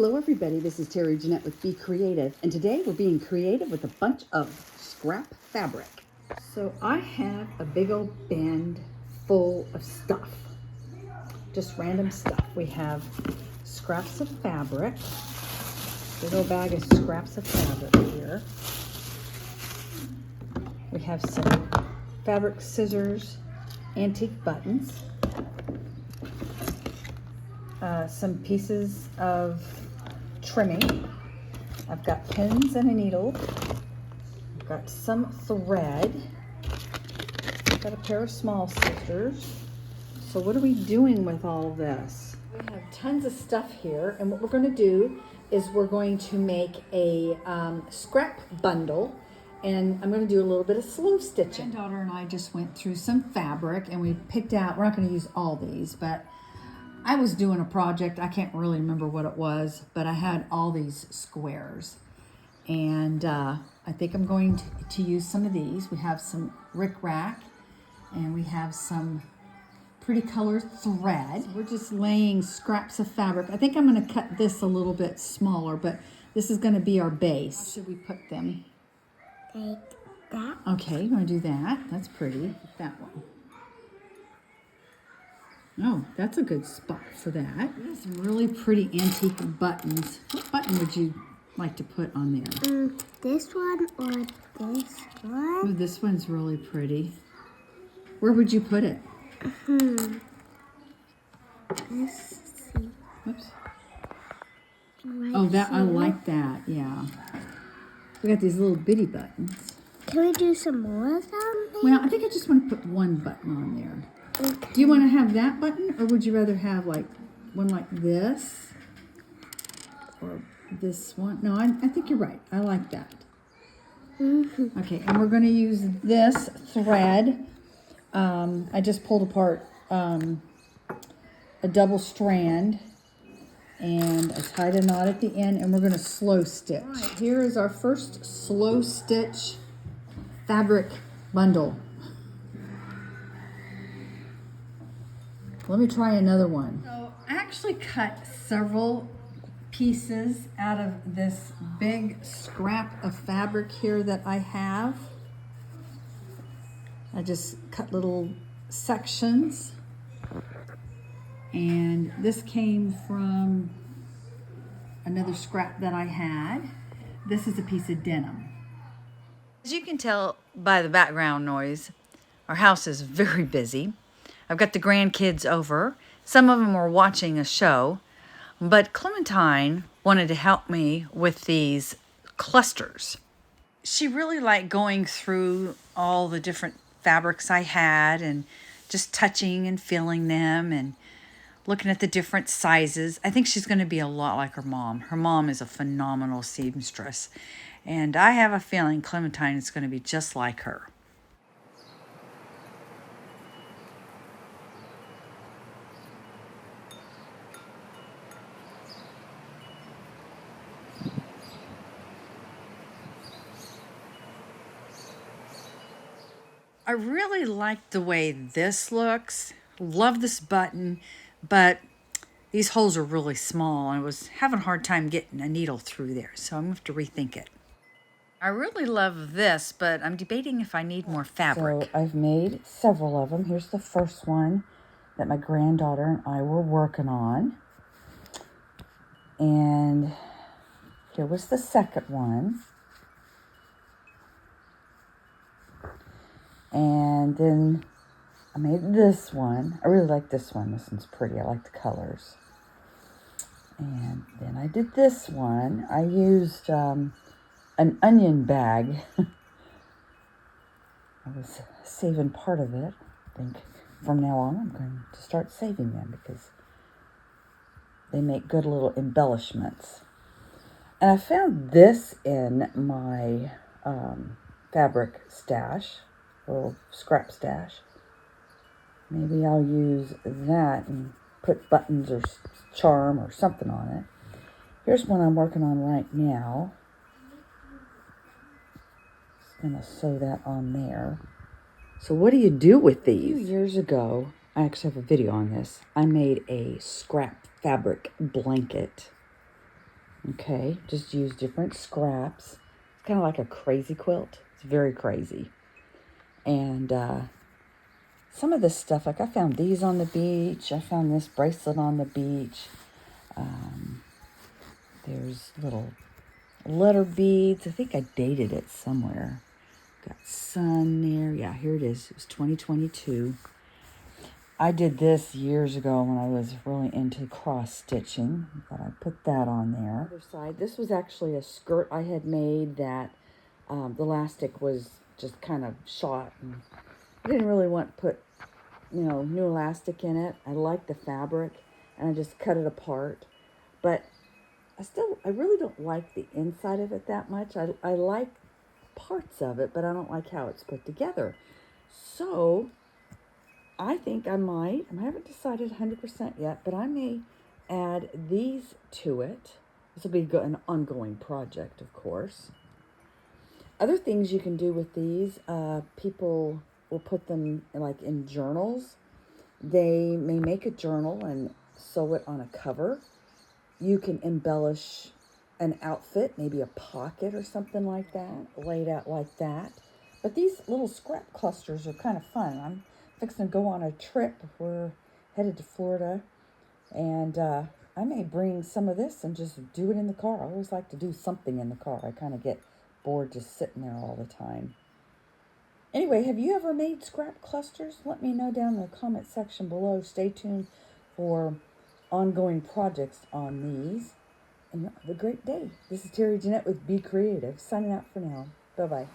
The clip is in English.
Hello everybody, this is Terry Jeanette with Be Creative, and today we're being creative with a bunch of scrap fabric. So I have a big old bin full of stuff, just random stuff. We have scraps of fabric, big old bag of scraps of fabric here. We have some fabric scissors, antique buttons, some pieces of trimming. I've got pins and a needle. I've got some thread. I've got a pair of small scissors. So what are we doing with all this? We have tons of stuff here, and what we're going to do is we're going to make a scrap bundle, and I'm going to do a little bit of slow stitching. My daughter and I just went through some fabric, and we picked out, we're not going to use all these, but I was doing a project, I can't really remember what it was, but I had all these squares. And I think I'm going to use some of these. We have some rickrack, and we have some pretty colored thread. We're just laying scraps of fabric. I think I'm gonna cut this a little bit smaller, but this is gonna be our base. How should we put them? Like that. Okay, you wanna do that? That's pretty, that one. Oh, that's a good spot for that. We have some really pretty antique buttons. What button would you like to put on there? This one or this one? Oh, this one's really pretty. Where would you put it? Let's see. Oops. Right Oh, that I here. like that. Yeah. We got these little bitty buttons. Can we do some more of them? Well, I think I just want to put one button on there. Okay. Do you want to have that button, or would you rather have like one like this, or this one? No, I think you're right. I like that. Okay, and we're going to use this thread. I just pulled apart a double strand, and I tied a knot at the end, and we're going to slow stitch. All right, here is our first slow stitch fabric bundle. Let me try another one. So I actually cut several pieces out of this big scrap of fabric here that I have. I just cut little sections. And this came from another scrap that I had. This is a piece of denim. As you can tell by the background noise, our house is very busy. I've got the grandkids over. Some of them are watching a show, but Clementine wanted to help me with these clusters. She really liked going through all the different fabrics I had and just touching and feeling them and looking at the different sizes. I think she's going to be a lot like her mom. Her mom is a phenomenal seamstress, and I have a feeling Clementine is going to be just like her. I really like the way this looks. Love this button, but these holes are really small. I was having a hard time getting a needle through there, so I'm going to have to rethink it. I really love this, but I'm debating if I need more fabric. So I've made several of them. Here's the first one that my granddaughter and I were working on. And here was the second one. And then I made this one. I really like this one. This one's pretty. I like the colors. And then I did this one. I used an onion bag. I was saving part of it. I think from now on I'm going to start saving them because they make good little embellishments. And I found this in my fabric stash. A little scrap stash. Maybe I'll use that and put buttons or charm or something on it. Here's one I'm working on right now. Just gonna sew that on there. So what do you do with these? A few years ago, I actually have a video on this. I made a scrap fabric blanket. Okay, just use different scraps. It's kind of like a crazy quilt. It's very crazy. And some of this stuff, like I found these on the beach. I found this bracelet on the beach. There's little letter beads. I think I dated it somewhere. Got sun there. Yeah, here it is. It was 2022. I did this years ago when I was really into cross stitching, but I put that on there. Other side, this was actually a skirt I had made that the elastic was just kind of shot. And I didn't really want to put, new elastic in it. I liked the fabric, and I just cut it apart. But I really don't like the inside of it that much. I like parts of it, but I don't like how it's put together. So I think I haven't decided 100% yet, but I may add these to it. This will be an ongoing project, of course. Other things you can do with these, people will put them like in journals. They may make a journal and sew it on a cover. You can embellish an outfit, maybe a pocket or something like that, laid out like that. But these little scrap clusters are kind of fun. I'm fixing to go on a trip. We're headed to Florida, and I may bring some of this and just do it in the car. I always like to do something in the car. I kind of get bored just sitting there all the time. Anyway, have you ever made scrap clusters? Let me know down in the comment section below. Stay tuned for ongoing projects on these. And have a great day. This is Terry Jeanette with Be Creative, signing out for now. Bye-bye.